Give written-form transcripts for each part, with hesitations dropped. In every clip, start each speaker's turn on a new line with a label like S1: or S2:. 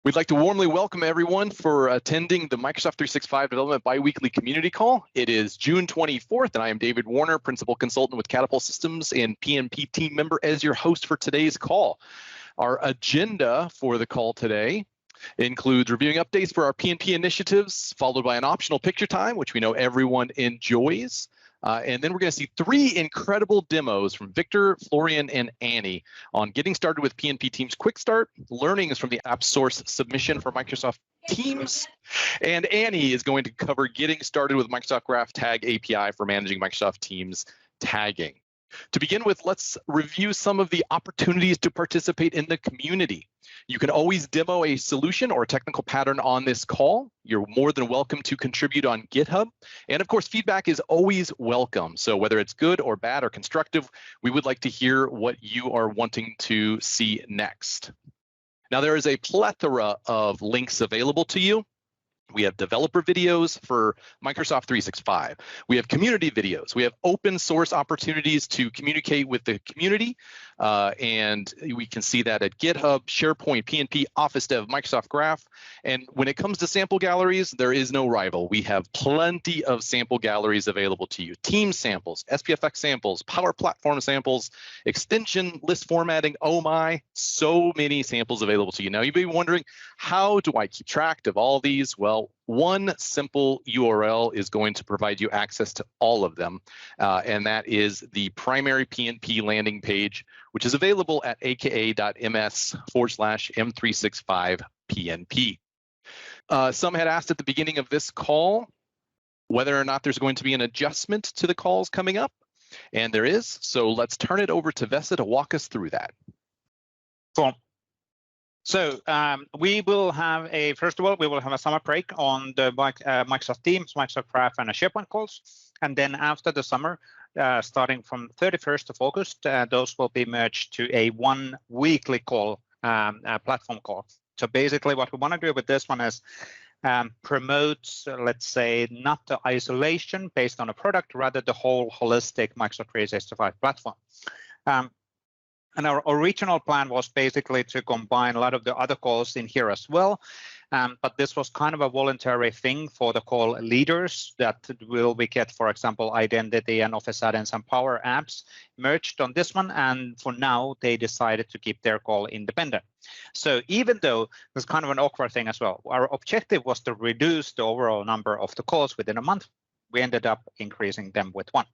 S1: We'd like to warmly welcome everyone for attending the Microsoft 365 Development Biweekly Community Call. It is June 24th, and I am David Warner, Principal Consultant with Catapult Systems and PnP team member as your host for today's call. Our agenda for the call today includes reviewing updates for our PnP initiatives, followed by an optional picture time, which we know everyone enjoys. And then we're going to see 3 incredible demos from Victor, Florian, and Annie on getting started with PnP Teams QuickStart, learnings from the AppSource submission for Microsoft Teams, and Annie is going to cover getting started with Microsoft Graph Tag API for managing Microsoft Teams tagging. To begin with, let's review some of the opportunities to participate in the community. You can always demo a solution or a technical pattern on this call. You're more than welcome to contribute on GitHub. And of course, feedback is always welcome. So whether it's good or bad or constructive, we would like to hear what you are wanting to see next. Now, there is a plethora of links available to you. We have developer videos for Microsoft 365. We have community videos. We have open source opportunities to communicate with the community. And we can see that at GitHub, SharePoint, PnP, Office Dev, Microsoft Graph. And when it comes to sample galleries, there is no rival. We have plenty of sample galleries available to you. Team samples, SPFX samples, Power Platform samples, extension list formatting. Oh my, so many samples available to you. Now, you may be wondering, how do I keep track of all these? Well, one simple URL is going to provide you access to all of them, and that is the primary PnP landing page, which is available at aka.ms/m365pnp. Some had asked at the beginning of this call whether or not there's going to be an adjustment to the calls coming up, and there is. So let's turn it over to Vesa to walk us through that.
S2: Cool. So we will have first of all, we will have a summer break on the Microsoft Teams, Microsoft Graph, and SharePoint calls. And then after the summer, starting from 31st of August, those will be merged to a 1 weekly call, platform call. So basically what we want to do with this one is promote, let's say, not the isolation based on a product, rather the whole holistic Microsoft 365 platform. And our original plan was basically to combine a lot of the other calls in here as well. But this was kind of a voluntary thing for the call leaders that we get, for example, identity and Office add-ins and Power Apps merged on this one. And for now, they decided to keep their call independent. So even though it's kind of an awkward thing as well, our objective was to reduce the overall number of the calls within a month. We ended up increasing them with 1.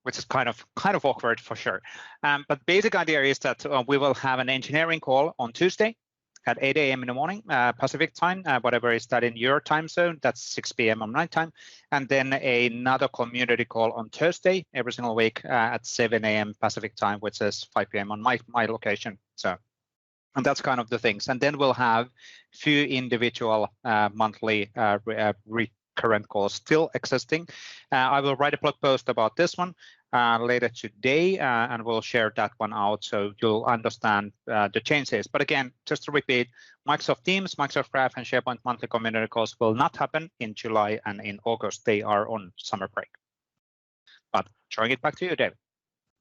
S2: Which is kind of awkward for sure. But basic idea is that we will have an engineering call on Tuesday at 8 a.m. in the morning, Pacific time, whatever is that in your time zone, that's 6 p.m. on night time. And then another community call on Thursday every single week at 7 a.m. Pacific time, which is 5 p.m. on my location. So, and that's kind of the things. And then we'll have few individual monthly current calls still existing. I will write a blog post about this one later today, and we'll share that one out so you'll understand the changes. But again, just to repeat, Microsoft Teams, Microsoft Graph, and SharePoint monthly community calls will not happen in July and in August. They are on summer break. But throwing it back to you, David.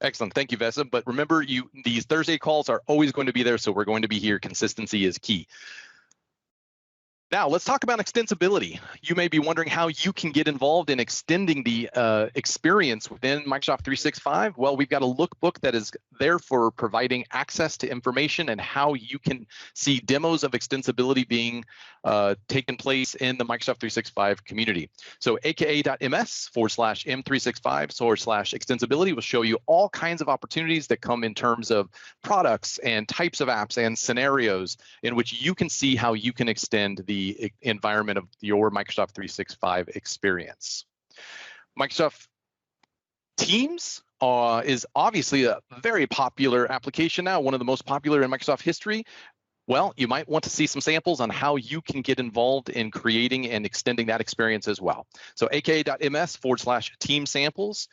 S1: Excellent. Thank you, Vesa. But remember, these Thursday calls are always going to be there, so we're going to be here. Consistency is key. Now, let's talk about extensibility. You may be wondering how you can get involved in extending the experience within Microsoft 365. Well, we've got a lookbook that is there for providing access to information and how you can see demos of extensibility being taken place in the Microsoft 365 community. So aka.ms/m365/extensibility will show you all kinds of opportunities that come in terms of products and types of apps and scenarios in which you can see how you can extend the environment of your Microsoft 365 experience. Microsoft Teams is obviously a very popular application now, one of the most popular in Microsoft history. Well, you might want to see some samples on how you can get involved in creating and extending that experience as well. So aka.ms/team samples.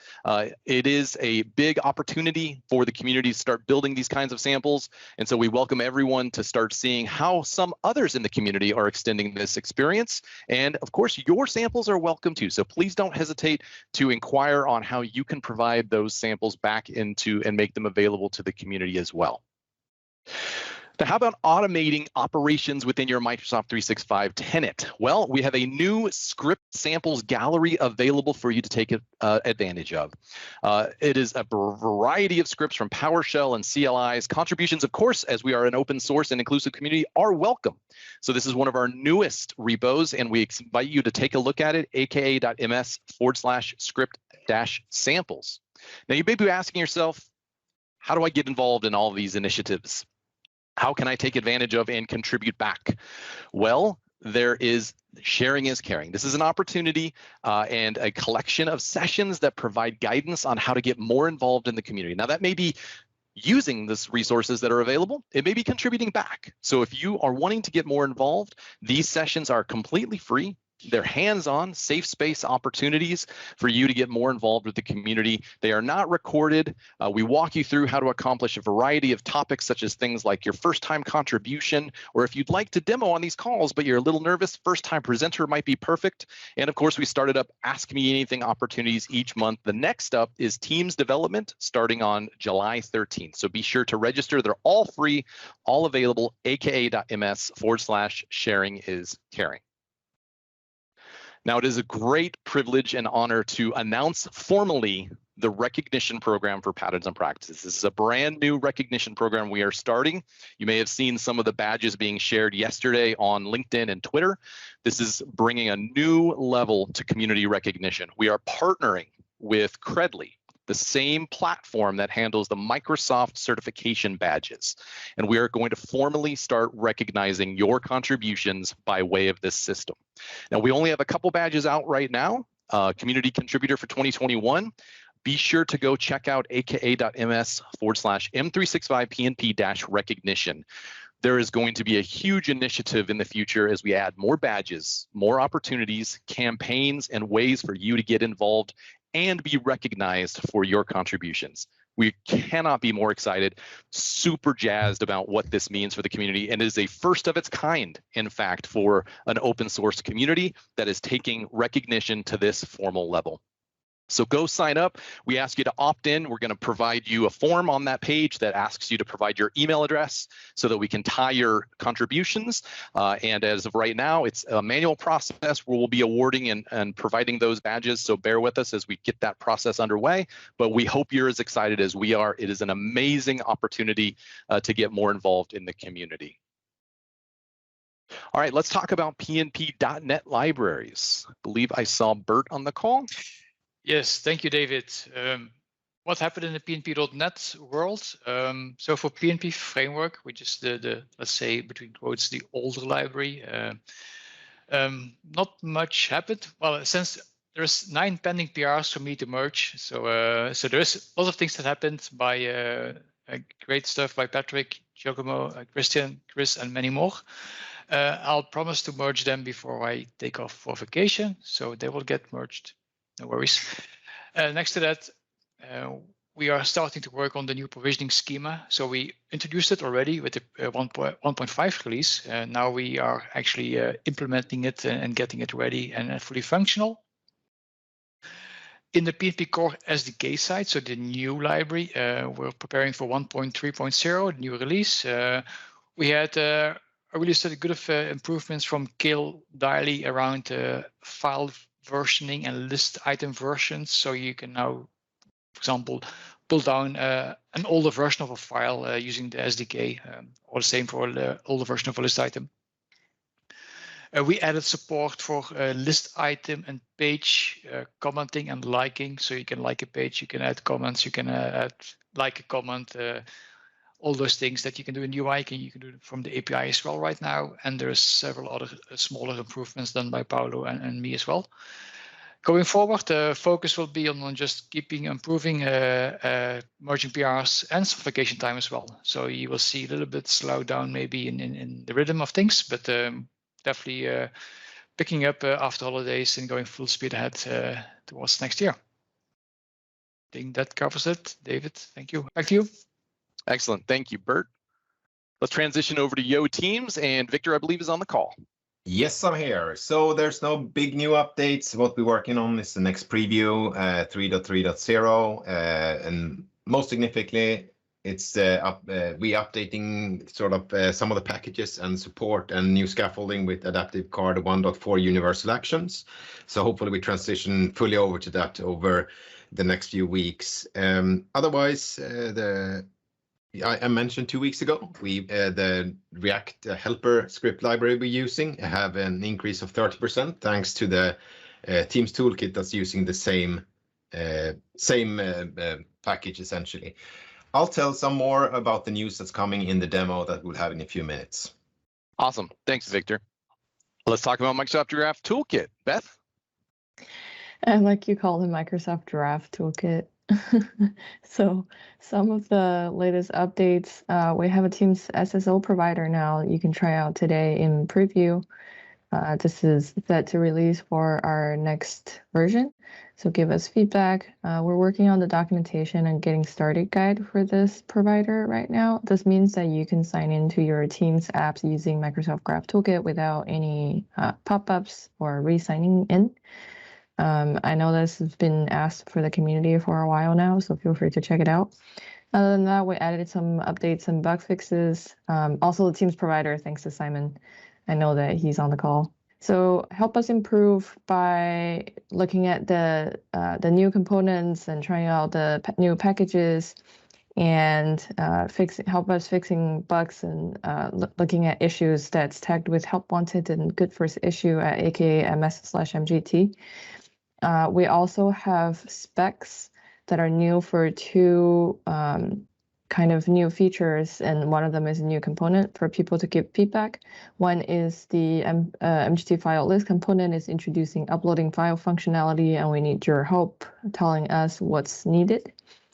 S1: It is a big opportunity for the community to start building these kinds of samples. And so we welcome everyone to start seeing how some others in the community are extending this experience. And of course, your samples are welcome too. So please don't hesitate to inquire on how you can provide those samples back into and make them available to the community as well. Now, how about automating operations within your Microsoft 365 tenant? Well, we have a new script samples gallery available for you to take advantage of. It is a variety of scripts from PowerShell and CLIs. Contributions, of course, as we are an open source and inclusive community, are welcome. So this is one of our newest repos, and we invite you to take a look at it, aka.ms/script-samples. Now, you may be asking yourself, how do I get involved in all of these initiatives? How can I take advantage of and contribute back? Well, there is sharing is caring. This is an opportunity and a collection of sessions that provide guidance on how to get more involved in the community. Now, that may be using these resources that are available. It may be contributing back. So if you are wanting to get more involved, these sessions are completely free. They're hands-on, safe space opportunities for you to get more involved with the community. They are not recorded. We walk you through how to accomplish a variety of topics, such as things like your first-time contribution, or if you'd like to demo on these calls, but you're a little nervous, first-time presenter might be perfect. And of course, we started up Ask Me Anything opportunities each month. The next up is Teams Development, starting on July 13th. So be sure to register. They're all free, all available, aka.ms/sharing is caring. Now, it is a great privilege and honor to announce formally the recognition program for patterns and practices. This is a brand new recognition program we are starting. You may have seen some of the badges being shared yesterday on LinkedIn and Twitter. This is bringing a new level to community recognition. We are partnering with Credly, the same platform that handles the Microsoft certification badges. And we are going to formally start recognizing your contributions by way of this system. Now, we only have a couple badges out right now, Community Contributor for 2021. Be sure to go check out aka.ms/M365 PnP-recognition. There is going to be a huge initiative in the future as we add more badges, more opportunities, campaigns, and ways for you to get involved and be recognized for your contributions. We cannot be more excited, super jazzed about what this means for the community, and it is a first of its kind, in fact, for an open source community that is taking recognition to this formal level. So go sign up. We ask you to opt in. We're going to provide you a form on that page that asks you to provide your email address so that we can tie your contributions. And as of right now, it's a manual process where we'll be awarding and providing those badges. So bear with us as we get that process underway. But we hope you're as excited as we are. It is an amazing opportunity to get more involved in the community. All right, let's talk about PnP.NET libraries. I believe I saw Bert on the call.
S3: Yes, thank you, David. What happened in the PnP.NET world? So for PnP framework, which is the let's say between quotes the older library, not much happened. Well, since there's 9 pending PRs for me to merge, so there's a lot of things that happened by great stuff by Patrick, Giacomo, Christian, Chris, and many more. I'll promise to merge them before I take off for vacation, so they will get merged. No worries. Next to that, we are starting to work on the new provisioning schema. So we introduced it already with the 1.5 release. Now we are actually implementing it and getting it ready and fully functional. In the PnP Core SDK side, so the new library, we're preparing for 1.3.0, the new release. We had a really good of improvements from Kale Daly around file versioning and list item versions. So you can now, for example, pull down an older version of a file using the SDK, or the same for the older version of a list item. We added support for list item and page commenting and liking. So you can like a page, you can add comments, you can add like a comment, all those things that you can do in UI, you can do from the API as well right now. And there's several other smaller improvements done by Paolo and me as well. Going forward, the focus will be on just keeping improving merging PRs and some vacation time as well. So you will see a little bit slow down maybe in the rhythm of things, but definitely picking up after holidays and going full speed ahead towards next year. I think that covers it. David, thank you. Back to you.
S1: Excellent. Thank you, Bert. Let's transition over to Yo Teams, and Victor, I believe, is on the call.
S4: Yes, I'm here. So there's no big new updates. What we're working on is the next preview, 3.3.0, and most significantly, It's we updating sort of some of the packages and support and new scaffolding with Adaptive Card 1.4 universal actions. So hopefully we transition fully over to that over the next few weeks. Otherwise, I mentioned 2 weeks ago, the React helper script library we're using have an increase of 30% thanks to the Teams Toolkit that's using the same package essentially. I'll tell some more about the news that's coming in the demo that we'll have in a few minutes.
S1: Awesome. Thanks, Victor. Let's talk about Microsoft Giraffe Toolkit. Beth?
S5: I like you call the Microsoft Giraffe Toolkit. So some of the latest updates, we have a Teams SSO provider now you can try out today in preview. This is set to release for our next version. So give us feedback. We're working on the documentation and getting started guide for this provider right now. This means that you can sign into your Teams apps using Microsoft Graph Toolkit without any pop-ups or re-signing in. I know this has been asked for the community for a while now, so feel free to check it out. Other than that, we added some updates and bug fixes. Also the Teams provider, thanks to Simon. I know that he's on the call. So help us improve by looking at the new components and trying out the new packages, and help us fixing bugs and looking at issues that's tagged with help wanted and good first issue at aka.ms/mgt. We also have specs that are new for two kind of new features, and one of them is a new component for people to give feedback. One is the MGT file list component is introducing uploading file functionality, and we need your help telling us what's needed.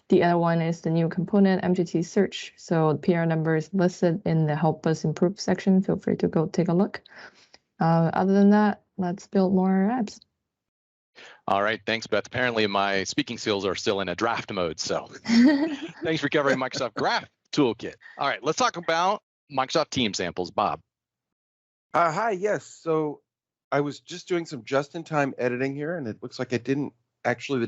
S5: The other one is the new component MGT search. So the PR number is listed in the help us improve section. Feel free to go take a look. Other than that, let's build more apps.
S1: All right, thanks, Beth. Apparently my speaking skills are still in a draft mode, so thanks for covering Microsoft Graph Toolkit. All right, let's talk about Microsoft Teams samples. Bob.
S6: Hi, yes. So I was just doing some just-in-time editing here, and it looks like the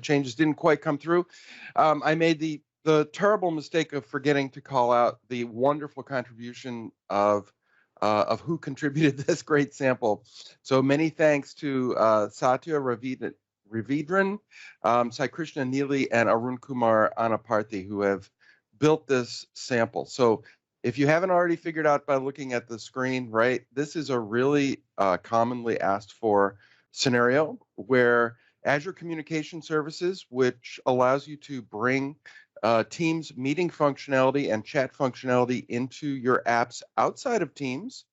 S6: changes didn't quite come through. I made the terrible mistake of forgetting to call out the wonderful contribution of who contributed this great sample. So many thanks to Satya Ravidran, Sai Krishna Neely, and Arun Kumar Anaparthi, who have built this sample. So if you haven't already figured out by looking at the screen, right, this is a really commonly asked for scenario where Azure Communication Services, which allows you to bring Teams meeting functionality and chat functionality into your apps outside of Teams.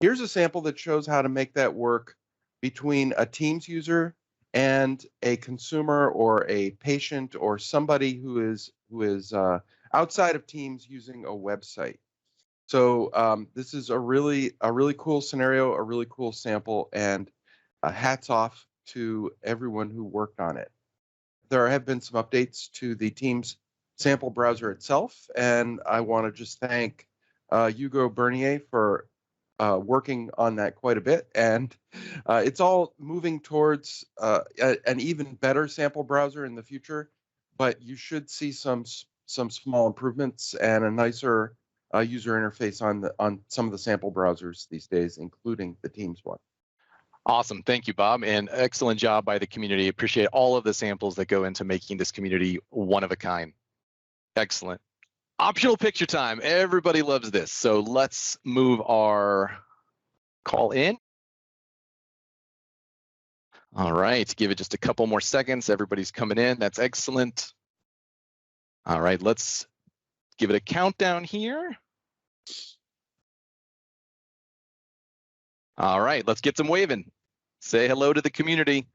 S6: Here's a sample that shows how to make that work between a Teams user and a consumer or a patient or somebody who is outside of Teams using a website. So this is a really cool scenario, a really cool sample, and hats off to everyone who worked on it. There have been some updates to the Teams sample browser itself, and I want to just thank Hugo Bernier for working on that quite a bit, and it's all moving towards an even better sample browser in the future, but you should see some small improvements and a nicer user interface on some of the sample browsers these days, including the Teams one.
S1: Awesome. Thank you, Bob, and excellent job by the community. Appreciate all of the samples that go into making this community one of a kind. Excellent. Optional picture time. Everybody loves this. So let's move our call in. All right, give it just a couple more seconds. Everybody's coming in. That's excellent. All right, let's give it a countdown here. All right, let's get some waving. Say hello to the community.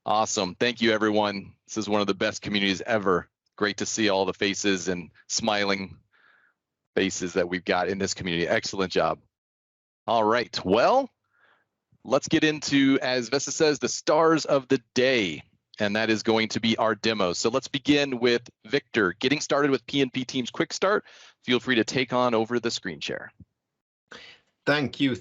S1: Awesome. Thank you, everyone. This is one of the best communities ever. Great to see all the faces and smiling faces that we've got in this community. Excellent job. All right, well, let's get into, as Vesta says, the stars of the day, and that is going to be our demo. So let's begin with Victor. Getting started with PnP Teams QuickStart. Feel free to take on over the screen share.
S4: Thank you.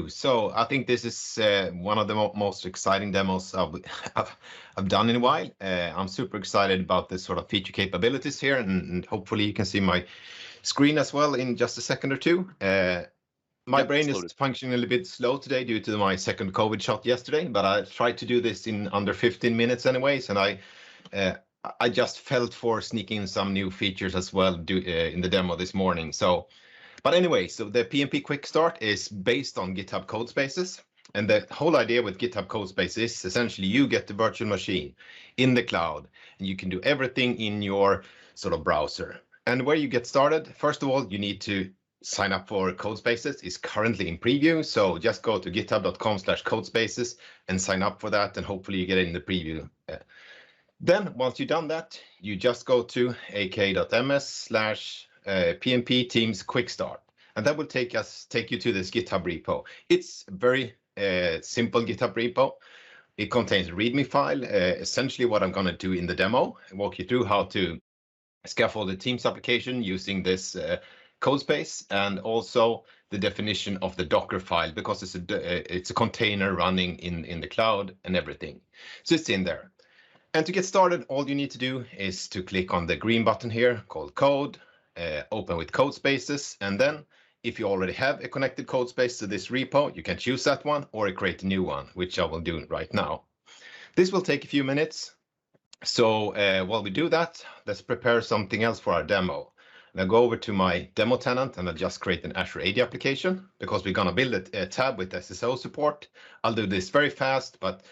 S4: So I think this is one of the most exciting demos I've done in a while. I'm super excited about this sort of feature capabilities here, and hopefully you can see my screen as well in just a second or two. My
S1: Yep,
S4: brain
S1: it's
S4: is
S1: loaded.
S4: functioning a little bit slow today due to my second COVID shot yesterday, but I tried to do this in under 15 minutes anyways, and I just felt for sneaking in some new features as well in the demo this morning. So, but anyway, so the PnP QuickStart is based on GitHub Codespaces. And the whole idea with GitHub Codespace is essentially you get the virtual machine in the cloud, and you can do everything in your sort of browser. And where you get started, first of all, you need to sign up for Codespaces. It's currently in preview, so just go to github.com/codespaces and sign up for that, and hopefully you get it in the preview. Then once you've done that, you just go to ak.ms/PnP Teams QuickStart, and that will take you to this GitHub repo. It's very simple GitHub repo. It contains a README file, essentially what I'm going to do in the demo, and walk you through how to scaffold the Teams application using this Codespace, and also the definition of the Docker file, because it's a container running in the cloud and everything. So it's in there. And to get started, all you need to do is to click on the green button here called Code, open with Codespaces, and then if you already have a connected Codespace to this repo, you can choose that one or create a new one, which I will do right now. This will take a few minutes. So while we do that, let's prepare something else for our demo. And I'll go over to my demo tenant and I'll just create an Azure AD application, because we're going to build a tab with SSO support. I'll do this very fast, but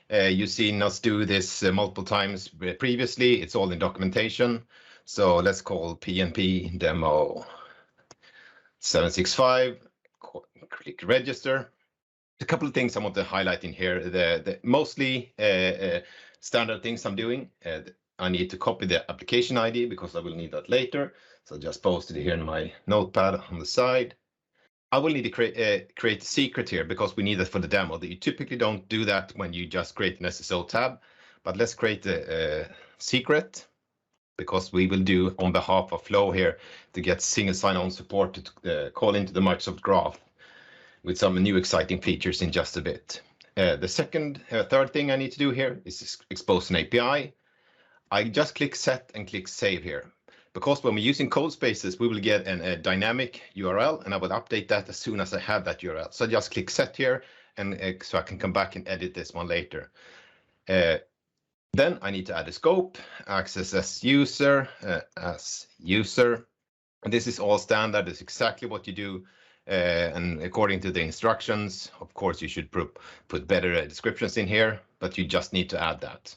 S4: you've seen us do this multiple times previously. It's all in documentation. So let's call PnP demo 765, click register. A couple of things I want to highlight in here. The mostly standard things I'm doing. I need to copy the application ID because I will need that later. So just post it here in my notepad on the side. I will need to create a secret here because we need it for the demo. You typically don't do that when you just create an SSO tab, but let's create a secret, because we will do on behalf of Flow here to get single sign-on support to call into the Microsoft Graph with some new exciting features in just a bit. The third thing I need to do here is expose an API. I just click set and click save here, because when we're using Codespaces, we will get a dynamic URL, and I will update that as soon as I have that URL. So just click set here, and so I can come back and edit this one later. Then I need to add a scope, access as user, and this is all standard. It's exactly what you do, and according to the instructions. Of course, you should put better descriptions in here, but you just need to add that.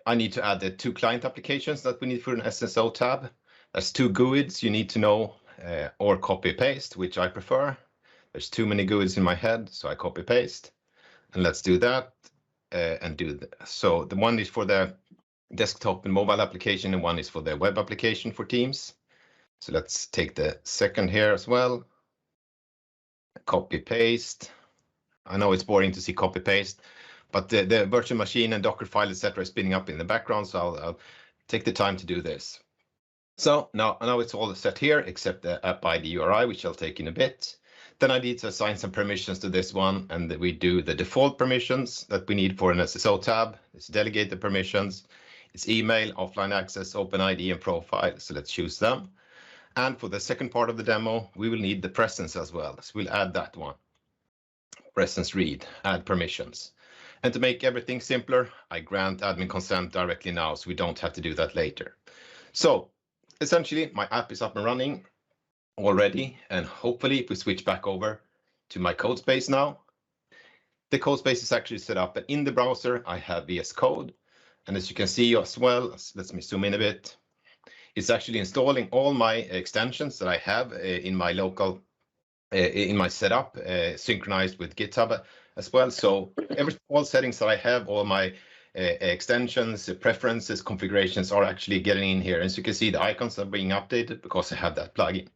S4: I need to add the 2 client applications that we need for an SSO tab. There's 2 GUIDs you need to know, or copy paste, which I prefer. There's too many GUIDs in my head, so I copy paste, and let's do that. And do that. So the one is for the desktop and mobile application, and one is for the web application for Teams. So let's take the second here as well. Copy paste. I know it's boring to see copy paste, but the virtual machine and Docker file, etc., is spinning up in the background. So I'll take the time to do this. So now it's all set here except the app ID URI, which I'll take in a bit. Then I need to assign some permissions to this one, and we do the default permissions that we need for an SSO tab. It's delegated permissions. It's email, offline access, OpenID, and profile. So let's choose them. And for the second part of the demo, we will need the presence as well. So we'll add that one. Presence read, add permissions. And to make everything simpler, I grant admin consent directly now, so we don't have to do that later. So essentially, my app is up and running already, and hopefully if we switch back over to my Codespace now, the Codespace is actually set up, and in the browser I have VS Code, and as you can see as well, let me zoom in a bit, it's actually installing all my extensions that I have in my local in my setup, synchronized with GitHub as well. So all settings that I have, all my extensions, preferences, configurations are actually getting in here. As you can see, the icons are being updated because I have that plugin.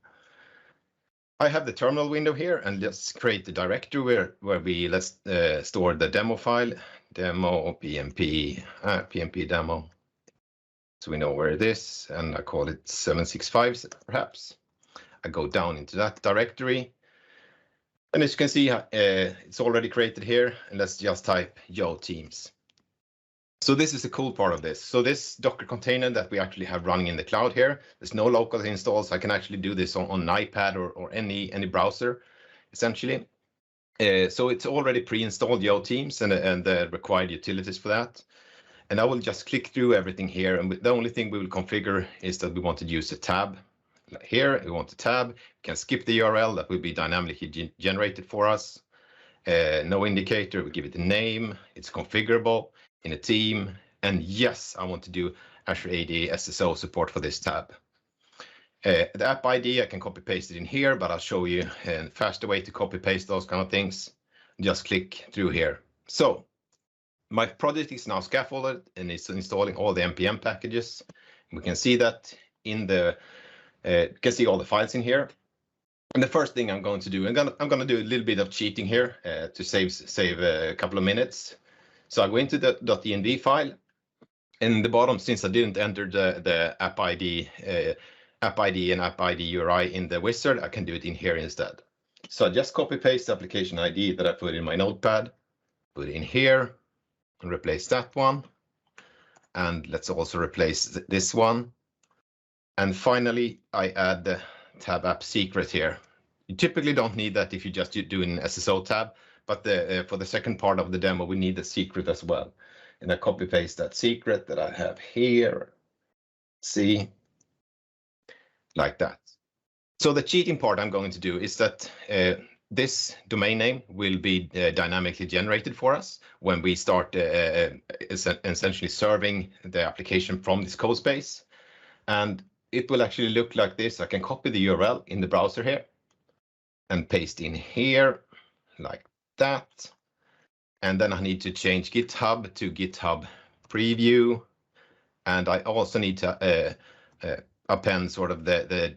S4: I have the terminal window here, and let's create the directory where we store the demo file, demo PnP demo. So we know where it is, and I call it 765 perhaps. I go down into that directory, and as you can see, it's already created here. And let's just type yo teams. So this is the cool part of this. So this Docker container that we actually have running in the cloud here, there's no local installs. I can actually do this on an iPad or any browser, essentially. So it's already pre-installed Yo Teams and the required utilities for that. And I will just click through everything here. And the only thing we will configure is that we want to use a tab. Here, we want a tab. We can skip the URL that will be dynamically generated for us. No indicator, we give it a name. It's configurable in a team. And yes, I want to do Azure AD SSO support for this tab. The app ID, I can copy paste it in here, but I'll show you a faster way to copy paste those kind of things. Just click through here. So my project is now scaffolded and it's installing all the npm packages. We can see that in the, you can see all the files in here. And the first thing I'm going to do, I'm going to do a little bit of cheating here to save a couple of minutes. So I go into the .env file. In the bottom, since I didn't enter the app ID and app ID URI in the wizard, I can do it in here instead. So I just copy paste the application ID that I put in my notepad, put it in here and replace that one. And let's also replace this one. And finally, I add the tab app secret here. You typically don't need that if you just do an SSO tab, but for the second part of the demo, we need the secret as well. And I copy paste that secret that I have here. See, like that. So the cheating part I'm going to do is that this domain name will be dynamically generated for us when we start essentially serving the application from this code space. And it will actually look like this. I can copy the URL in the browser here and paste in here like that. And then I need to change GitHub to GitHub preview. And I also need to append sort of the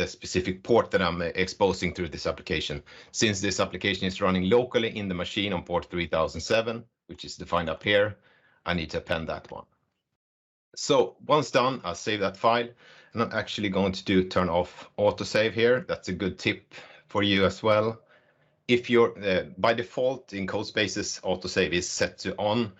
S4: specific port that I'm exposing through this application. Since this application is running locally in the machine on port 3007, which is defined up here, I need to append that one. So once done, I'll save that file. And I'm actually going to turn off autosave here. That's a good tip for you as well. If you're by default in code spaces, autosave is set to on,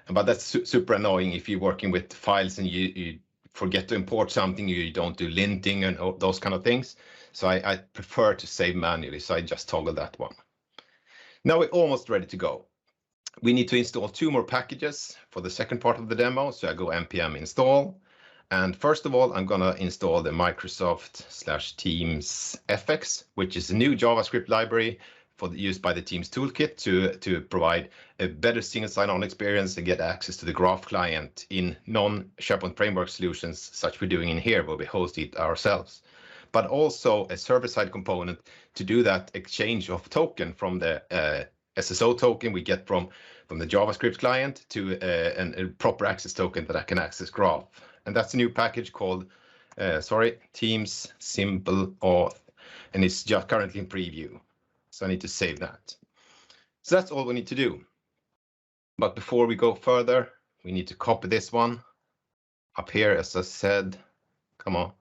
S4: but that's super annoying if you're working with files and you forget to import something, you don't do linting and those kind of things. So I prefer to save manually, so I just toggle that one. Now we're almost ready to go. We need to install 2 more packages for the second part of the demo. So I go npm install. And first of all, I'm going to install the Microsoft/Teams FX, which is a new JavaScript library used by the Teams Toolkit to provide a better single sign-on experience and get access to the graph client in non-SharePoint framework solutions, such we're doing in here, where we host it ourselves. But also a server-side component to do that exchange of token from the SSO token we get from the JavaScript client to a proper access token that I can access graph. And that's a new package called, Teams Simple Auth, and it's just currently in preview. So I need to save that. So that's all we need to do. But before we go further, we need to copy this one up here, as I said. Come on,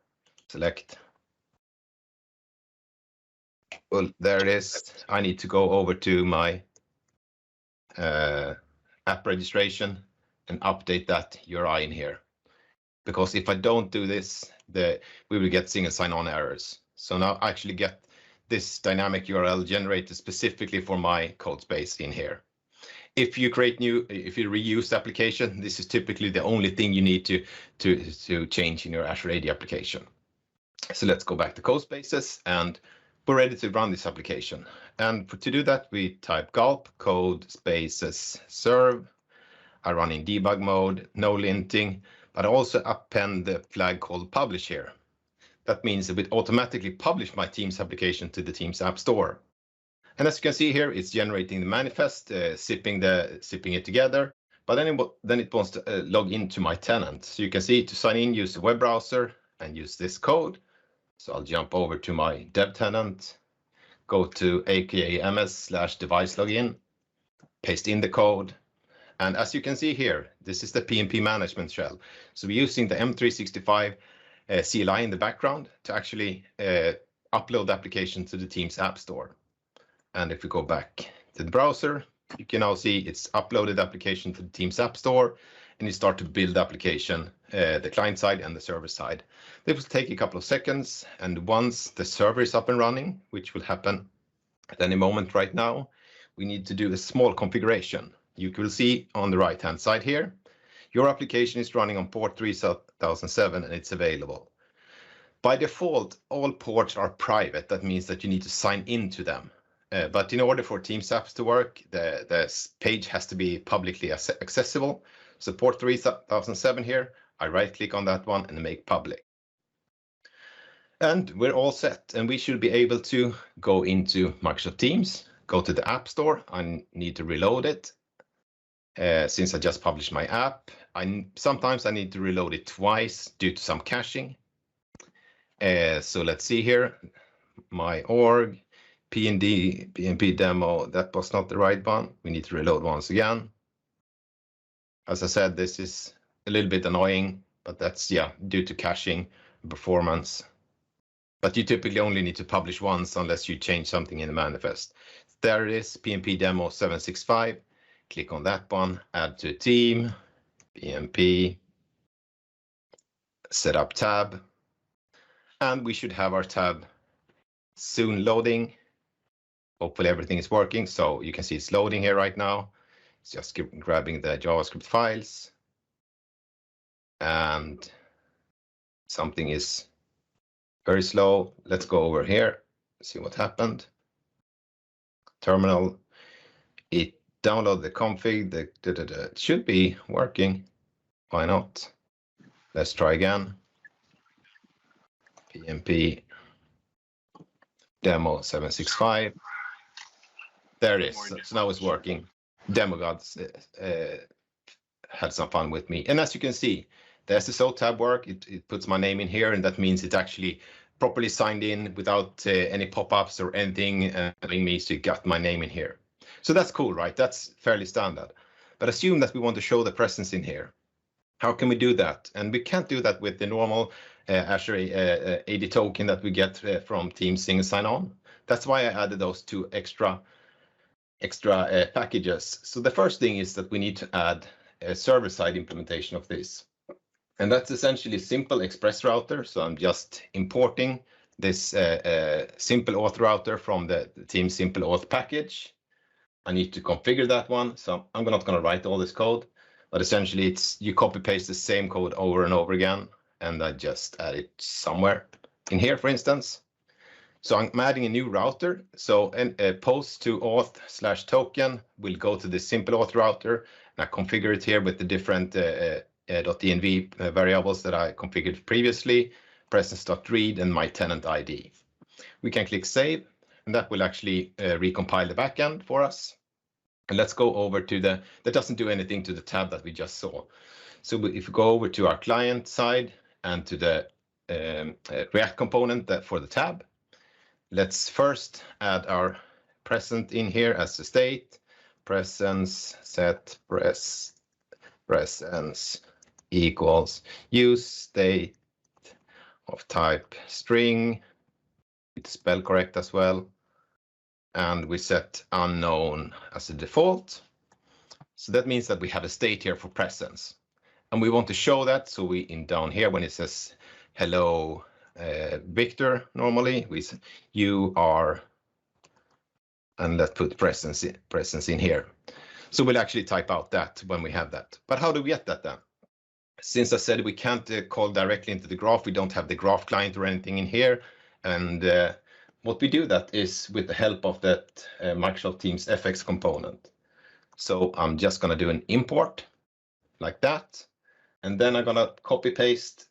S4: select. Well, there it is. I need to go over to my app registration and update that URI in here. Because if I don't do this, we will get single sign-on errors. So now I actually get this dynamic URL generated specifically for my code space in here. If you reuse the application, this is typically the only thing you need to change in your Azure AD application. So let's go back to code spaces and we're ready to run this application. And to do that, we type gulp code spaces serve. I run in debug mode, no linting, but I also append the flag called publish here. That means it will automatically publish my Teams application to the Teams App Store. And as you can see here, it's generating the manifest, zipping it together, but then it wants to log into my tenant. So you can see to sign in, use the web browser and use this code. So I'll jump over to my dev tenant, go to aka/ms/device login, paste in the code. And as you can see here, this is the PnP management shell. So we're using the M365 CLI in the background to actually upload the application to the Teams App Store. And if we go back to the browser, you can now see it's uploaded the application to the Teams App Store. and you start to build the application, the client side and the server side. It will take a couple of seconds, and once the server is up and running, which will happen at any moment right now, we need to do a small configuration. You will see on the right-hand side here, your application is running on port 3007 and it's available. By default, all ports are private. That means that you need to sign into them. But in order for Teams apps to work, the page has to be publicly accessible. So port 3007 here, I right-click on that one and make public. And we're all set, and we should be able to go into Microsoft Teams, go to the App Store. I need to reload it. Since I just published my app, sometimes I need to reload it twice due to some caching. So let's see here, my org, PnP demo, that was not the right one. We need to reload once again. As I said, this is a little bit annoying, but that's, due to caching performance. But you typically only need to publish once unless you change something in the manifest. There it is, PnP demo 765. Click on that one, add to a team, PnP, set up tab. And we should have our tab soon loading. Hopefully everything is working. So you can see it's loading here right now. It's just grabbing the JavaScript files. And something is very slow. Let's go over here, see what happened. Terminal, it downloaded the config. It should be working. Why not? Let's try again. PnP demo 765. There it is. So now it's working. Demo gods had some fun with me. And as you can see, the SSO tab work. It puts my name in here, and that means it actually properly signed in without any pop-ups or anything, telling me to get my name in here. So that's cool, right? That's fairly standard. But assume that we want to show the presence in here. How can we do that? And we can't do that with the normal Azure AD token that we get from Teams single sign-on. That's why I added those two extra packages. So the first thing is that we need to add a server-side implementation of this. And that's essentially simple express router. So I'm just importing this simple auth router from the Teams simple auth package. I need to configure that one. So I'm not going to write all this code, but essentially it's you copy paste the same code over and over again. And I just add it somewhere in here, for instance. So I'm adding a new router. So a post to auth/token will go to the simple auth router. And I configure it here with the different .env variables that I configured previously, presence.read and my tenant ID. We can click save, and that will actually recompile the backend for us. And let's go over to that doesn't do anything to the tab that we just saw. So if we go over to our client side and to the React component for the tab, let's first add our present in here as the state, presence set presence equals use state of type string. It's spelled correct as well. And we set unknown as a default. So that means that we have a state here for presence. And we want to show that. So down here when it says hello Victor, normally we say you are, and let's put presence in here. So we'll actually type out that when we have that. But how do we get that then? Since I said we can't call directly into the graph, we don't have the graph client or anything in here. And what we do that is with the help of that Microsoft Teams FX component. So I'm just going to do an import like that. And then I'm going to copy paste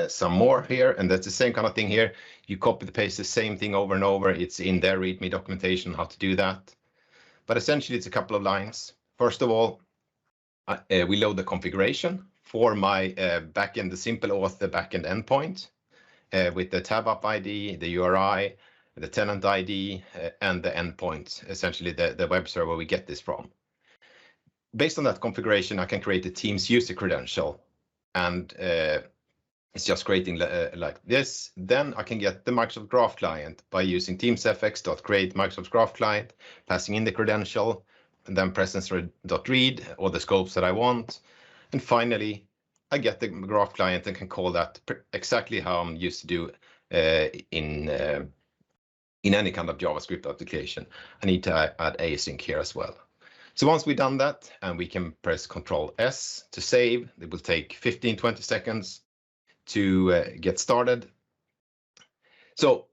S4: some more here. And that's the same kind of thing here. You copy paste the same thing over and over. It's in their README documentation how to do that. But essentially, it's a couple of lines. First of all, we load the configuration for my backend, the simple auth, the backend endpoint with the tab up ID, the URI, the tenant ID, and the endpoint, essentially the web server we get this from. Based on that configuration, I can create a Teams user credential, and it's just creating like this. Then I can get the Microsoft Graph client by using teamsfx.create Microsoft Graph client, passing in the credential, and then presence.read or the scopes that I want. And finally, I get the graph client and can call that exactly how I'm used to do in any kind of JavaScript application. I need to add async here as well. So once we've done that, and we can press Control S to save, it will take 15-20 seconds to get started. So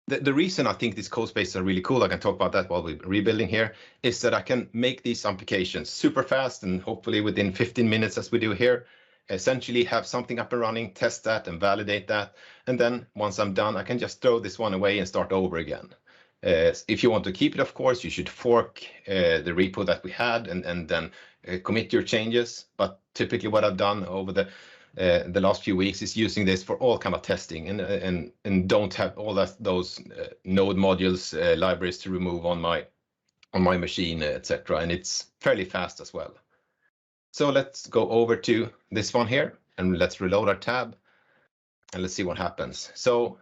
S4: the reason I think these code spaces are really cool, I can talk about that while we're rebuilding here, is that I can make these applications super fast and hopefully within 15 minutes, as we do here, essentially have something up and running, test that and validate that. And then once I'm done, I can just throw this one away and start over again. If you want to keep it, of course, you should fork the repo that we had and then commit your changes. But typically what I've done over the last few weeks is using this for all kind of testing and don't have all those node modules libraries to remove on my machine, etc. And it's fairly fast as well. So let's go over to this one here and let's reload our tab and let's see what happens. So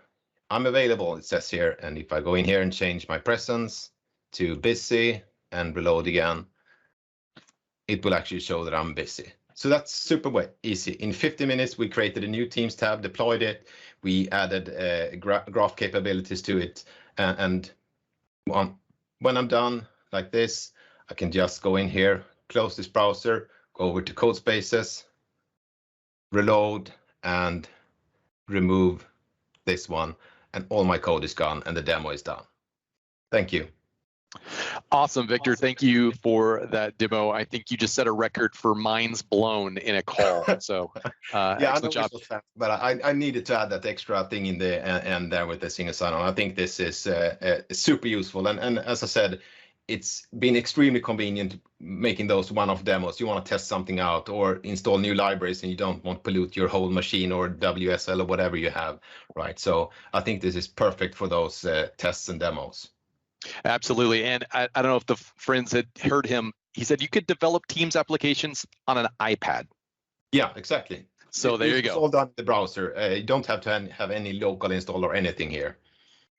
S4: I'm available, it says here, and if I go in here and change my presence to busy and reload again, it will actually show that I'm busy. So that's super easy. In 50 minutes, we created a new Teams tab, deployed it. We added graph capabilities to it. And when I'm done like this, I can just go in here, close this browser, go over to code spaces, reload, and remove this one. And all my code is gone and the demo is done. Thank you.
S1: Awesome, Victor. Thank you for that demo. I think you just set a record for minds blown in a call. So
S4: yeah,
S1: excellent job.
S4: But I needed to add that extra thing in the end there with the single sign-on. I think this is super useful. And as I said, it's been extremely convenient making those one-off demos. You want to test something out or install new libraries and you don't want to pollute your whole machine or WSL or whatever you have, right? So I think this is perfect for those tests and demos.
S1: Absolutely. And I don't know if the friends had heard him. He said you could develop Teams applications on an iPad.
S4: Yeah, exactly.
S1: So there you go.
S4: It's all done in the browser. You don't have to have any local install or anything here.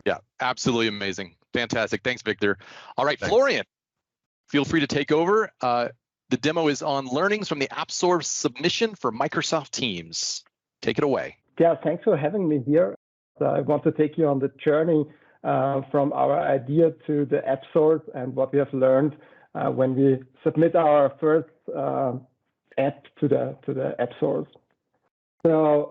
S1: Yeah, absolutely amazing. Fantastic. Thanks, Victor. All right,
S4: Thanks.
S1: Florian, feel free to take over. The demo is on learnings from the AppSource submission for Microsoft Teams. Take it away.
S7: Yeah, thanks for having me here. So I want to take you on the journey from our idea to the AppSource and what we have learned when we submit our first app to the AppSource. So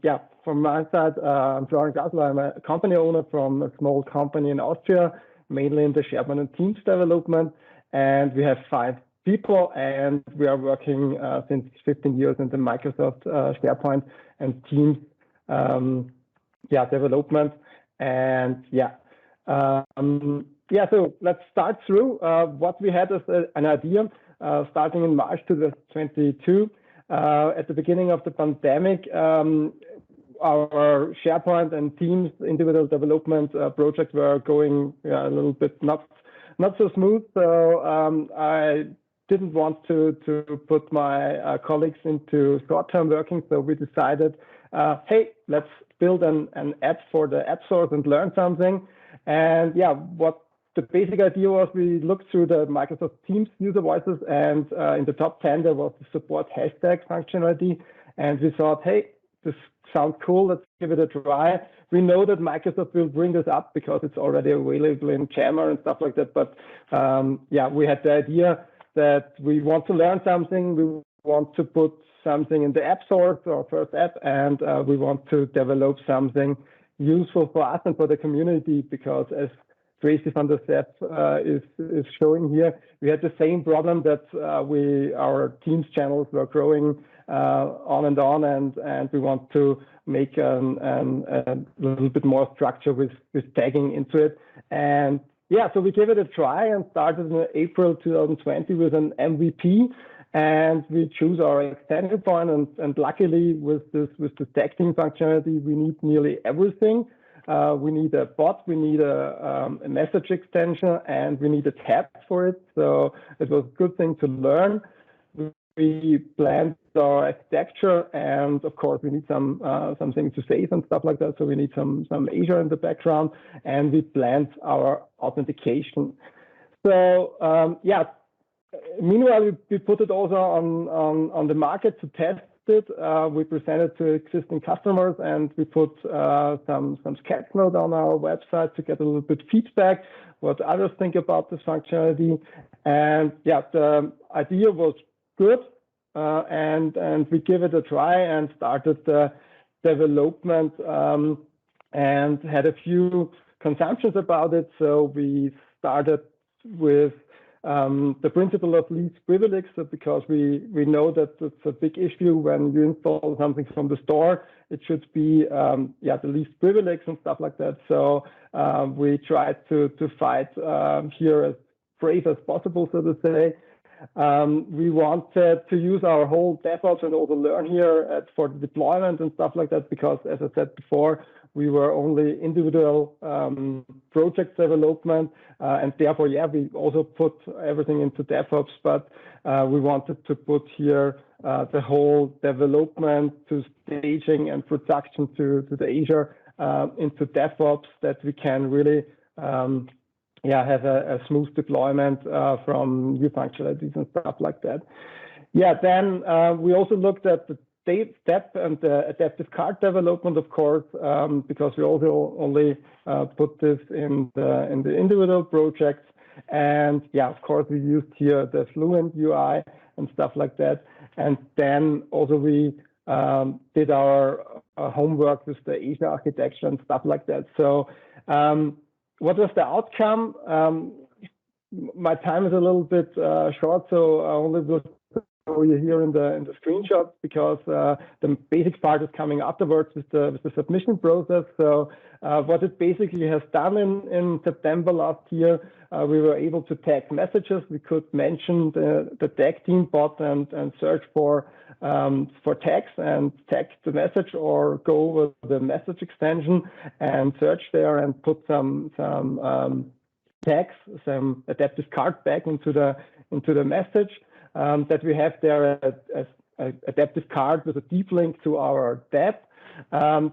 S7: yeah, from my side, I'm Florian Gasler. I'm a company owner from a small company in Austria, mainly in the SharePoint and Teams development. And we have 5 people, and we are working since 15 years in the Microsoft SharePoint and Teams development. And so let's start through what we had as an idea starting in March 2022. At the beginning of the pandemic, our SharePoint and Teams individual development projects were going a little bit not so smooth. So I didn't want to put my colleagues into short-term working. So we decided, hey, let's build an app for the AppSource and learn something. And yeah, what the basic idea was, we looked through the Microsoft Teams user voices, and in the top 10 there was the support hashtag functionality, and we thought, hey, this sounds cool, let's give it a try. We know that Microsoft will bring this up because it's already available in Jammer and stuff like that, but yeah, we had the idea that we want to learn something, we want to put something in the AppSource, our first app, and we want to develop something useful for us and for the community, because as Tracy van der Sepp is showing here, we had the same problem that our Teams channels were growing on, and we want to make a little bit more structure with tagging into it. And yeah, so we gave it a try and started in April 2020 with an MVP, and we choose our extension point. And luckily, with the tagging functionality, we need nearly everything. We need a bot, we need a message extension, and we need a tab for it. So it was a good thing to learn. We planned our architecture, and of course we need something to save and stuff like that. So we need some Azure in the background, and we planned our authentication. So yeah, meanwhile, we put it also on the market to test it. We presented to existing customers, and we put some sketch note on our website to get a little bit feedback, what others think about this functionality. And yeah, the idea was good, and we give it a try and started the development and had a few consumptions about it. So we started with the principle of least privilege, so because we know that it's a big issue when you install something from the store. It should be the least privilege and stuff like that. So we tried to fight here as brave as possible, so to say. We wanted to use our whole DevOps and also learn here for the deployment and stuff like that, because as I said before, we were only individual project development, and therefore, yeah, we also put everything into DevOps, but we wanted to put here the whole development to staging and production to the Azure into DevOps, that we can really have a smooth deployment from new functionalities and stuff like that. Yeah, then we also looked at the step and the adaptive card development, of course, because we also only put this in the individual projects. And yeah, of course, we used here the Fluent UI and stuff like that. And then also we did our homework with the Azure architecture and stuff like that. So what was the outcome? My time is a little bit short, so I only will show you here in the screenshot, because the basic part is coming afterwards with the submission process. So what it basically has done in September last year, we were able to tag messages. We could mention the tag team bot and search for tags and tag the message, or go over the message extension and search there and put some tags, some adaptive card back into the message. That we have there as adaptive card with a deep link to our tab,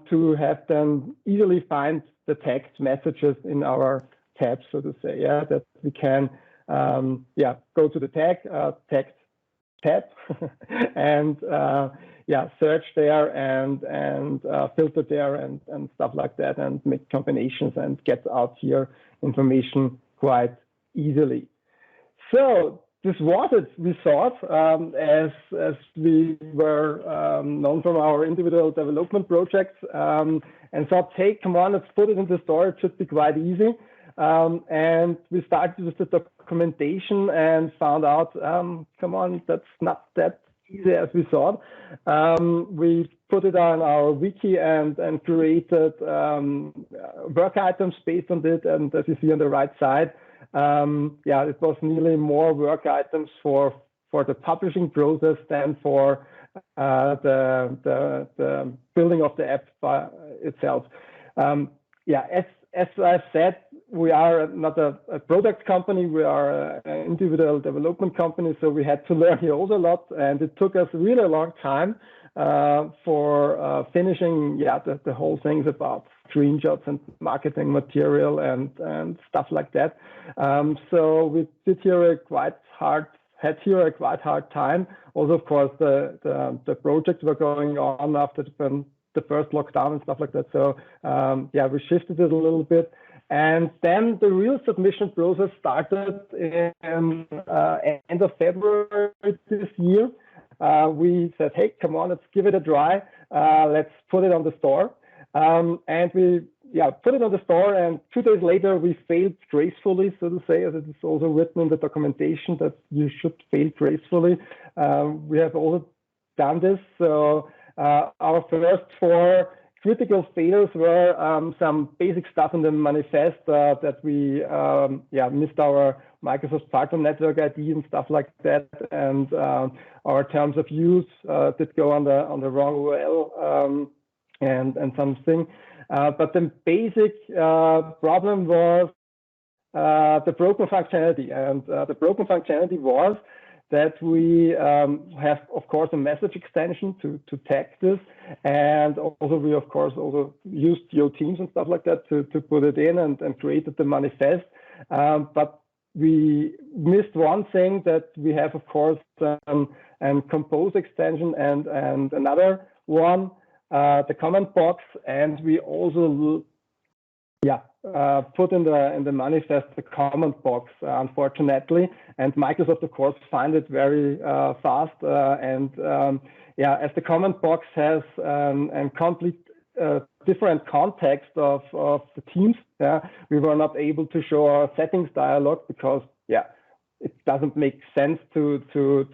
S7: to have them easily find the tagged messages in our tab, so to say, yeah, that we can go to the tagged tab and search there and filter there and stuff like that, and make combinations and get out here information quite easily. So this was it, we thought, as we were known from our individual development projects, and thought, hey, come on, let's put it in the store. It should be quite easy. And we started with the documentation and found out, come on, that's not that easy as we thought. We put it on our wiki and created work items based on it. And as you see on the right side, it was nearly more work items for the publishing process than for the building of the app itself. As I've said, we are not a product company, we are an individual development company, so we had to learn here also a lot, and it took us really a long time for finishing the whole things about screenshots and marketing material and stuff like that. So we had here a quite hard time. Also, of course, the projects were going on after the first lockdown and stuff like that. So we shifted it a little bit. And then the real submission process started in end of February this year. We said, hey, come on, let's give it a try. Let's put it on the store. And we put it on the store, and 2 days later we failed gracefully, so to say, as it is also written in the documentation that you should fail gracefully. We have also done this. So our first 4 critical failures were some basic stuff in the manifest, that we missed our Microsoft Partner Network ID and stuff like that, and our terms of use did go on the wrong URL and something. But the basic problem was the broken functionality, and the broken functionality was that we have, of course, a message extension to tag this, and also we, of course, also used Teams and stuff like that to put it in and created the manifest. But we missed one thing, that we have, of course, and compose extension and another one, the comment box, and we also put in the manifest the comment box, unfortunately, and Microsoft, of course, find it very fast, as the comment box has a complete different context of the teams, we were not able to show our settings dialog because it doesn't make sense to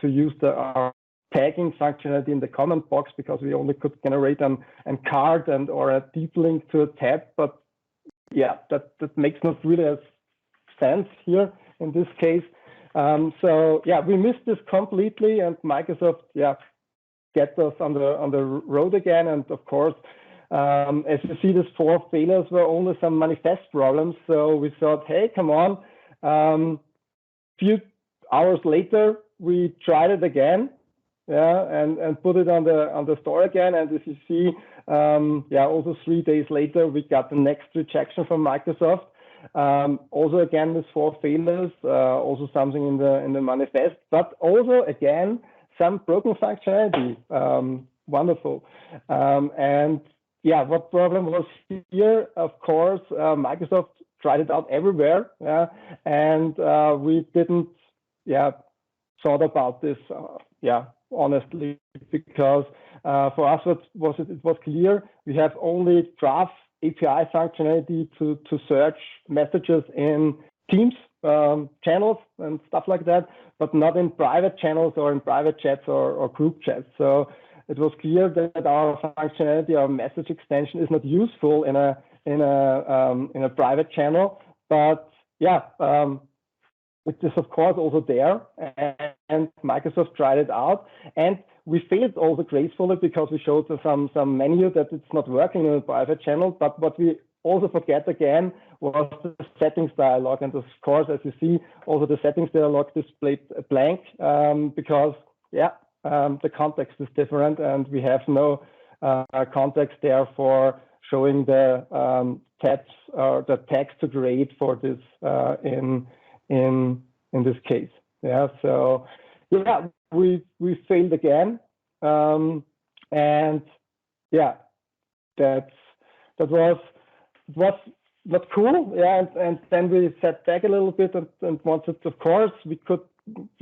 S7: use our tagging functionality in the comment box, because we only could generate a card or a deep link to a tab. But that makes not really a sense here in this case. We missed this completely, and Microsoft get us on the road again. And of course, as you see, these 4 failures were only some manifest problems. So we thought, hey, come on. Few hours later, we tried it again, and put it on the store again. And as you see, also 3 days later, we got the next rejection from Microsoft. Also again, with 4 failures, also something in the manifest, but also again some broken functionality. Wonderful. What problem was here? Of course, Microsoft tried it out everywhere, and we didn't thought about this honestly, because for us it was clear we have only graph API functionality to search messages in Teams channels and stuff like that, but not in private channels or in private chats or group chats. So it was clear that our functionality, our message extension, is not useful in a private channel. But it is of course also there, and Microsoft tried it out, and we failed also gracefully because we showed some menu that it's not working in a private channel. But what we also forget again was the settings dialog, and of course, as you see, also the settings dialog displayed blank because the context is different, and we have no context there for showing the tabs or the tags to create for this in this case. So we failed again, and that was not cool. And then we sat back a little bit and wanted, of course, we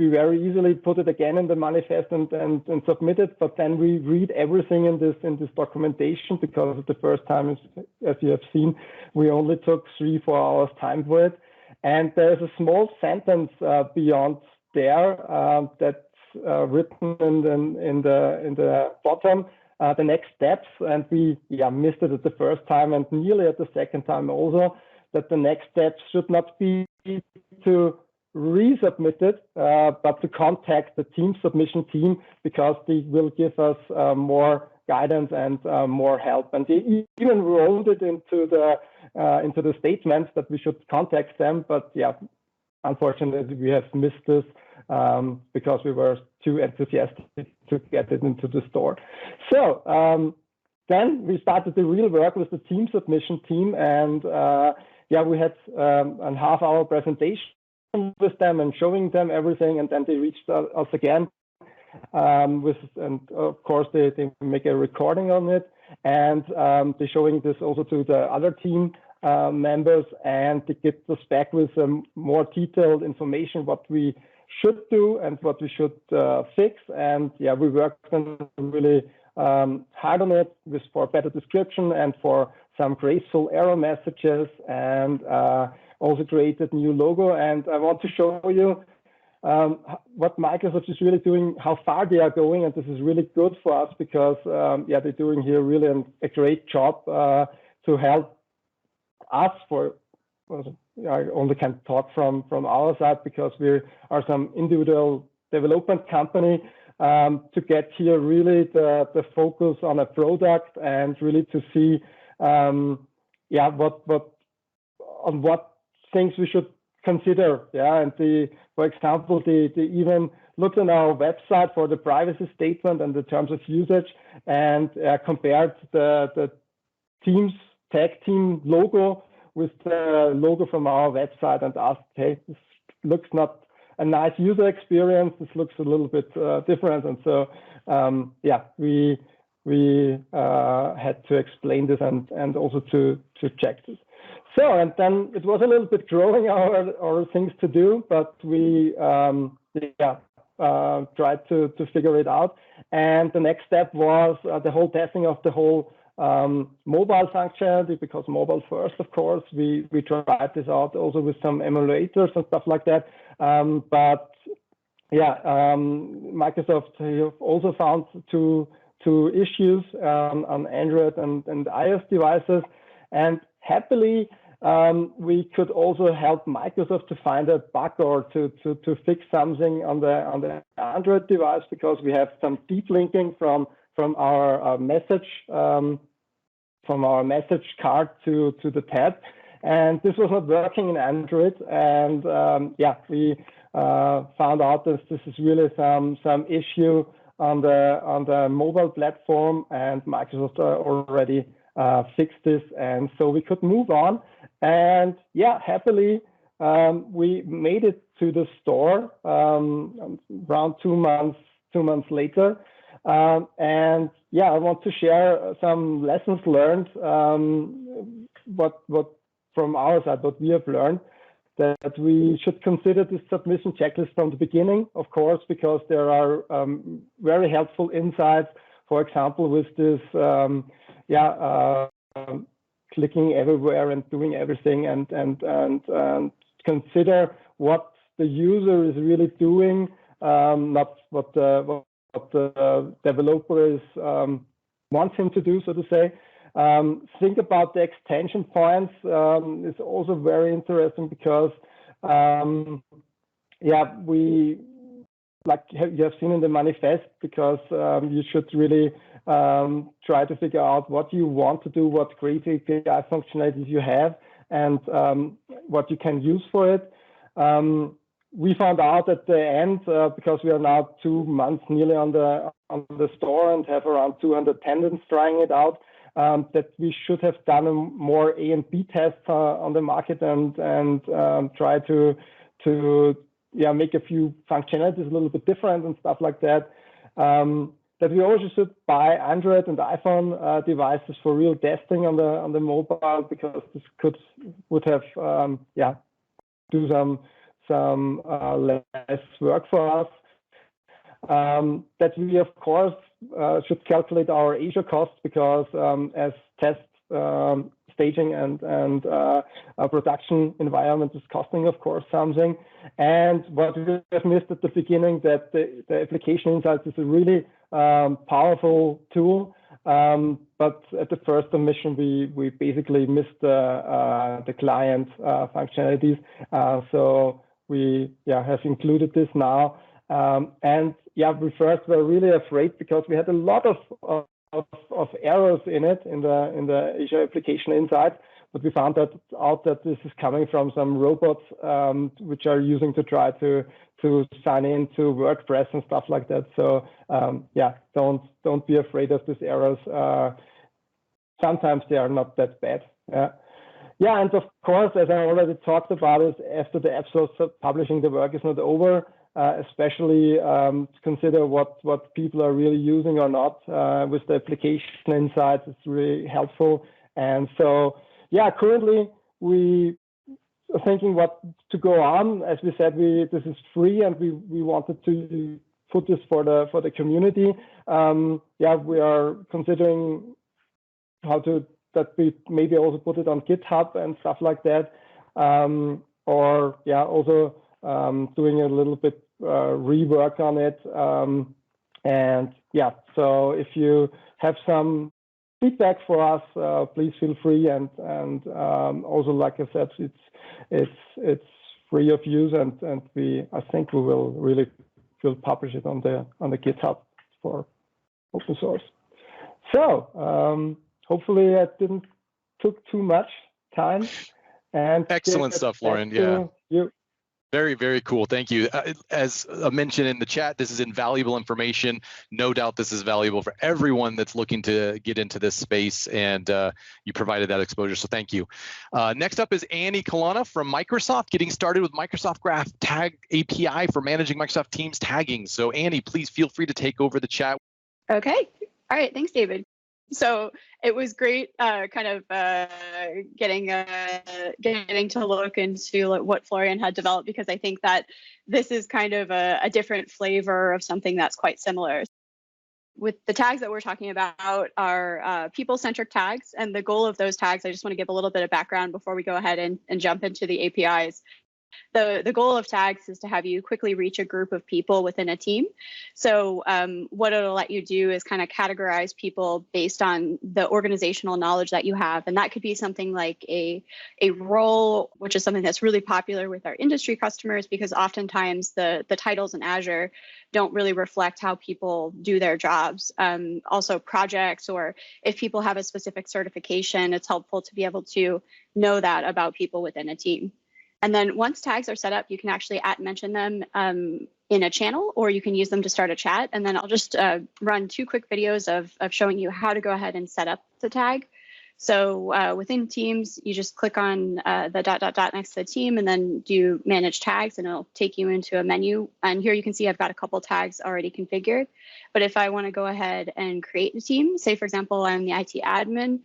S7: very easily put it again in the manifest and submit it, but then we read everything in this documentation, because the first time, as you have seen, we only took 3-4 hours time for it. And there's a small sentence beyond there that's written in the bottom, the next steps, and we missed it at the first time and nearly at the second time also, that the next steps should not be to resubmit it, but to contact the team submission team, because they will give us more guidance and more help. And they even wrote it into the statements that we should contact them. But unfortunately, we have missed this because we were too enthusiastic to get it into the store. So then we started the real work with the team submission team, and we had a half-hour presentation with them and showing them everything, and then they reached us again and of course they make a recording on it, and they're showing this also to the other team members, and they get us back with more detailed information what we should do and what we should fix. And we worked on really hard on it for better description and for some graceful error messages, and also created new logo. And I want to show you what Microsoft is really doing, how far they are going, and this is really good for us because they're doing here really a great job to help us. I only can talk from our side because we are some individual development company, to get here really the focus on a product and really to see what things we should consider. And for example, they even looked on our website for the privacy statement and the terms of usage, and compared the Teams tag team logo with the logo from our website, and asked, hey, looks not a nice user experience. This looks a little bit different, and so yeah, we had to explain this and also to check this. So, and then it was a little bit growing our things to do, but we tried to figure it out. And the next step was the whole testing of the whole mobile functionality, because mobile first, of course. We tried this out also with some emulators and stuff like that. But yeah, Microsoft also found two issues on Android and iOS devices, and happily we could also help Microsoft to find a bug or to fix something on the Android device, because we have some deep linking from our message card to the tab, and this was not working in Android. And yeah, we found out that this is really some issue on the mobile platform, and Microsoft already fixed this, and so we could move on. And yeah, happily we made it to the store around 2 months later. And yeah, I want to share some lessons learned, what from our side, what we have learned, that we should consider this submission checklist from the beginning, of course, because there are very helpful insights. For example, with this, clicking everywhere and doing everything, and consider what the user is really doing, not what the developer is wants him to do, so to say. Think about the extension points. It's also very interesting, because yeah, we, like you have seen in the manifest, because you should really try to figure out what you want to do, what great API functionalities you have, and what you can use for it. We found out at the end, because we are now 2 months nearly on the store and have around 200 tenants trying it out, that we should have done more A and B tests on the market, and try to make a few functionalities a little bit different and stuff like that. That we also should buy Android and iPhone devices for real testing on the mobile, because this would have do some less work for us. That we, of course, should calculate our Azure costs, because as test staging and a production environment is costing, of course, something. And what we have missed at the beginning, that the application insights is a really powerful tool, but at the first submission we basically missed the client functionalities. So we have included this now, and yeah, we first were really afraid, because we had a lot of errors in it, in the Azure application insights, but we found out that this is coming from some robots which are using to try to sign in to WordPress and stuff like that. So yeah, don't be afraid of these errors. Sometimes they are not that bad. Yeah, and of course, as I already talked about, is after the AppSource publishing, the work is not over. Especially to consider what people are really using or not with the application insights. It's really helpful. And so, yeah, currently we are thinking what to go on. As we said, this is free, and we wanted to put this for the community. Yeah, we are considering that we maybe also put it on GitHub and stuff like that. Or yeah, also doing a little bit rework on it, and yeah, so if you have some feedback for us, please feel free, and also, like I said, it's free of use, and I think we will publish it on the GitHub for open source. So hopefully I didn't took too much time. And
S1: excellent stuff, Lauren. Yeah. Very, very cool. Thank you. As I mentioned in the chat, this is invaluable information. No doubt this is valuable for everyone that's looking to get into this space, and you provided that exposure, so thank you. Next up is Annie Kalana from Microsoft, getting started with Microsoft Graph Tag API for managing Microsoft Teams tagging. So Annie, please feel free to take over the chat.
S8: Okay. All right. Thanks, David. So it was great getting to look into what Florian had developed, because I think that this is kind of a different flavor of something that's quite similar. With the tags that we're talking about are people-centric tags, and the goal of those tags, I just want to give a little bit of background before we go ahead and jump into the APIs. The goal of tags is to have you quickly reach a group of people within a team. So what it'll let you do is kind of categorize people based on the organizational knowledge that you have. And that could be something like a role, which is something that's really popular with our industry customers, because oftentimes the titles in Azure don't really reflect how people do their jobs. Also projects, or if people have a specific certification, it's helpful to be able to know that about people within a team. And then once tags are set up, you can actually @mention them in a channel, or you can use them to start a chat. And then I'll just run 2 quick videos of showing you how to go ahead and set up the tag. So within Teams, you just click on the ... next to the team, and then do manage tags, and it'll take you into a menu. And here you can see I've got a couple tags already configured. But if I want to go ahead and create a team, say, for example, I'm the IT admin,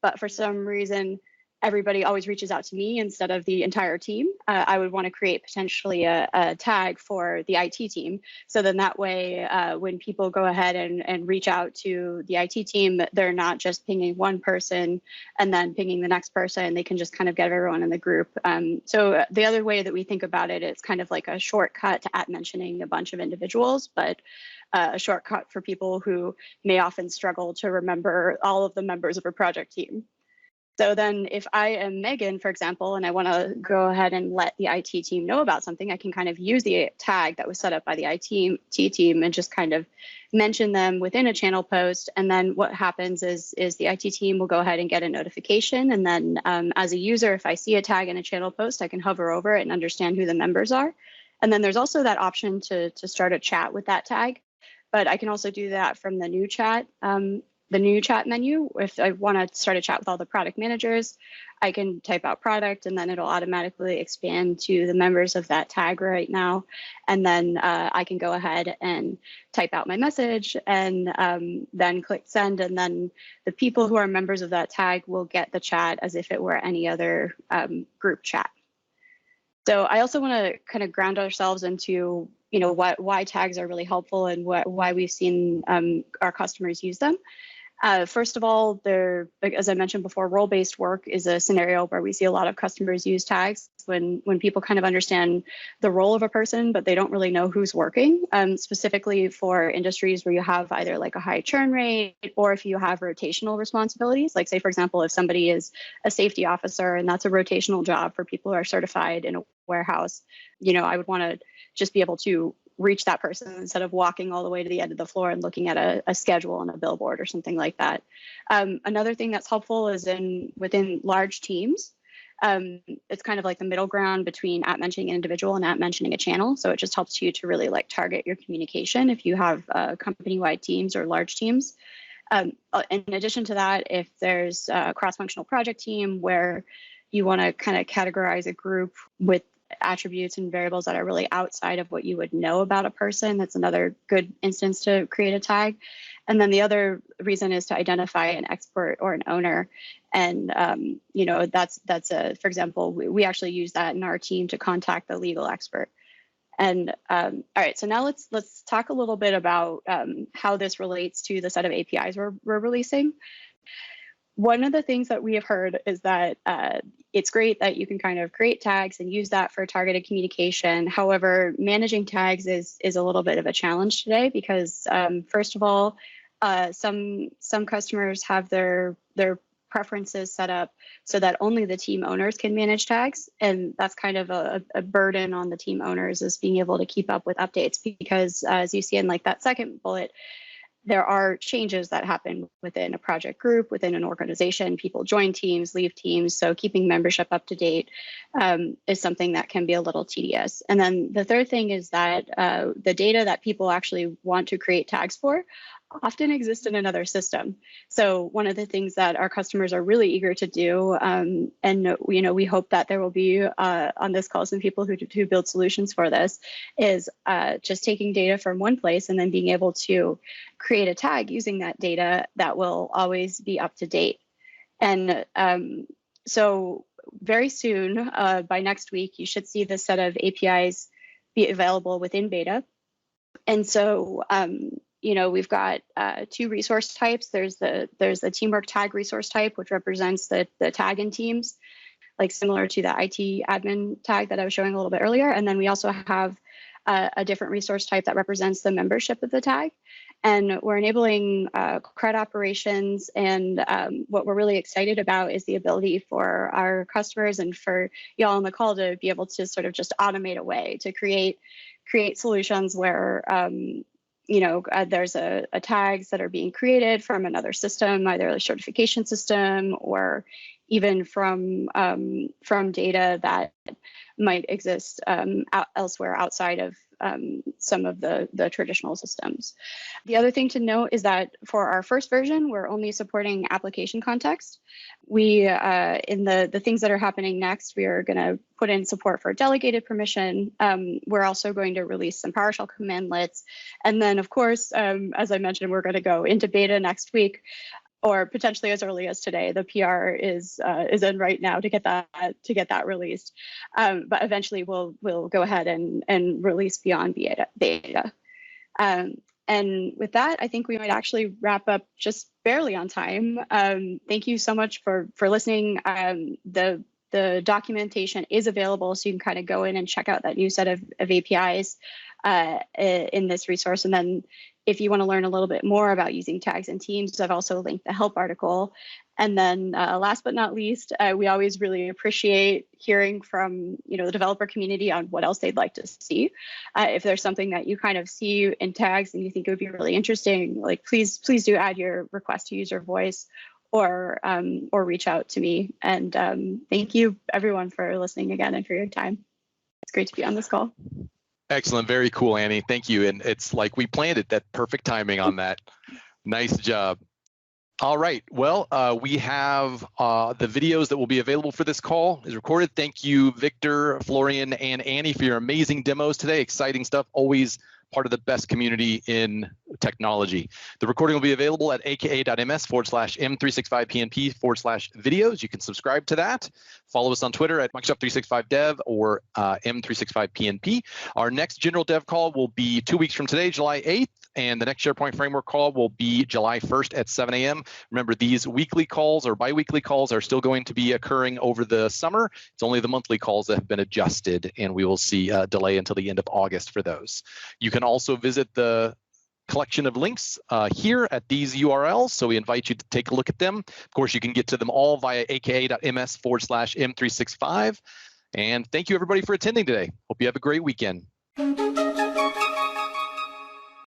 S8: but for some reason, everybody always reaches out to me instead of the entire team, I would want to create potentially a tag for the IT team. So then that way, when people go ahead and reach out to the IT team, they're not just pinging one person and then pinging the next person. They can just kind of get everyone in the group. So the other way that we think about it, it's kind of like a shortcut to @mentioning a bunch of individuals, but a shortcut for people who may often struggle to remember all of the members of a project team. So then if I am Megan, for example, and I want to go ahead and let the IT team know about something, I can kind of use the tag that was set up by the IT team and just kind of mention them within a channel post. And then what happens is the IT team will go ahead and get a notification. And then as a user, if I see a tag in a channel post, I can hover over it and understand who the members are. And then there's also that option to start a chat with that tag. But I can also do that from the new chat menu. If I want to start a chat with all the product managers, I can type out product, and then it'll automatically expand to the members of that tag right now. And then I can go ahead and type out my message, and then click send. And then the people who are members of that tag will get the chat as if it were any other group chat. So I also want to kind of ground ourselves into, why tags are really helpful and why we've seen our customers use them. First of all, as I mentioned before, role-based work is a scenario where we see a lot of customers use tags when people kind of understand the role of a person, but they don't really know who's working, specifically for industries where you have either like a high churn rate, or if you have rotational responsibilities. Like, say, for example, if somebody is a safety officer and that's a rotational job for people who are certified in a warehouse, I would want to just be able to reach that person instead of walking all the way to the end of the floor and looking at a schedule on a billboard or something like that. Another thing that's helpful is within large teams. It's kind of like the middle ground between @mentioning an individual and @mentioning a channel. So it just helps you to really target your communication if you have company-wide teams or large teams. In addition to that, if there's a cross-functional project team where you want to kind of categorize a group with attributes and variables that are really outside of what you would know about a person, that's another good instance to create a tag. And then the other reason is to identify an expert or an owner. And that's for example, we actually use that in our team to contact the legal expert. And all right, so now let's talk a little bit about how this relates to the set of APIs we're releasing. One of the things that we have heard is that it's great that you can kind of create tags and use that for targeted communication. However, managing tags is a little bit of a challenge today because, first of all, some customers have their preferences set up so that only the team owners can manage tags. And that's kind of a burden on the team owners, is being able to keep up with updates, because as you see in that second bullet, there are changes that happen within a project group, within an organization. People join teams, leave teams. So keeping membership up to date is something that can be a little tedious. And then the third thing is that the data that people actually want to create tags for often exist in another system. So one of the things that our customers are really eager to do, and we hope that there will be on this call some people who build solutions for this, is just taking data from one place and then being able to create a tag using that data that will always be up to date. And so very soon, by next week, you should see this set of APIs be available within beta. And so we've got two resource types. There's the teamwork tag resource type, which represents the tag in teams, like similar to the IT admin tag that I was showing a little bit earlier. And then we also have a different resource type that represents the membership of the tag. And we're enabling CRUD operations. And what we're really excited about is the ability for our customers and for y'all on the call to be able to sort of just automate a way to create solutions where there's a tags that are being created from another system, either a certification system or even from data that might exist elsewhere outside of some of the traditional systems. The other thing to note is that for our first version, we're only supporting application context. We, in the things that are happening next, we are going to put in support for delegated permission. We're also going to release some PowerShell commandlets. And then, of course, as I mentioned, we're going to go into beta next week, or potentially as early as today. The PR is in right now to get that released. But eventually we'll go ahead and release beyond beta. And with that, I think we might actually wrap up just barely on time. Thank you so much for listening. The documentation is available, so you can kind of go in and check out that new set of APIs in this resource. And then if you want to learn a little bit more about using tags in teams, I've also linked the help article. And then last but not least, we always really appreciate hearing from the developer community on what else they'd like to see. If there's something that you kind of see in tags and you think it would be really interesting, like please do add your request to use your voice or reach out to me. And thank you everyone for listening again and for your time. It's great to be on this call.
S1: Excellent. Very cool, Annie. Thank you. And it's like we planned it, that perfect timing on that. Nice job. All right. Well, we have the videos that will be available for this call is recorded. Thank you, Victor, Florian, and Annie for your amazing demos today. Exciting stuff. Always part of the best community in technology. The recording will be available at aka.ms/m365pnp/videos. You can subscribe to that. Follow us on Twitter at Microsoft 365 Dev or M365PNP. Our next general dev call will be 2 weeks from today, July 8th. And the next SharePoint Framework call will be July 1st at 7 a.m. Remember, these weekly calls or bi-weekly calls are still going to be occurring over the summer. It's only the monthly calls that have been adjusted, and we will see a delay until the end of August for those. You can also visit the collection of links here at these URLs, so we invite you to take a look at them. Of course, you can get to them all via aka.ms/m365. And thank you, everybody, for attending today. Hope you have a great weekend.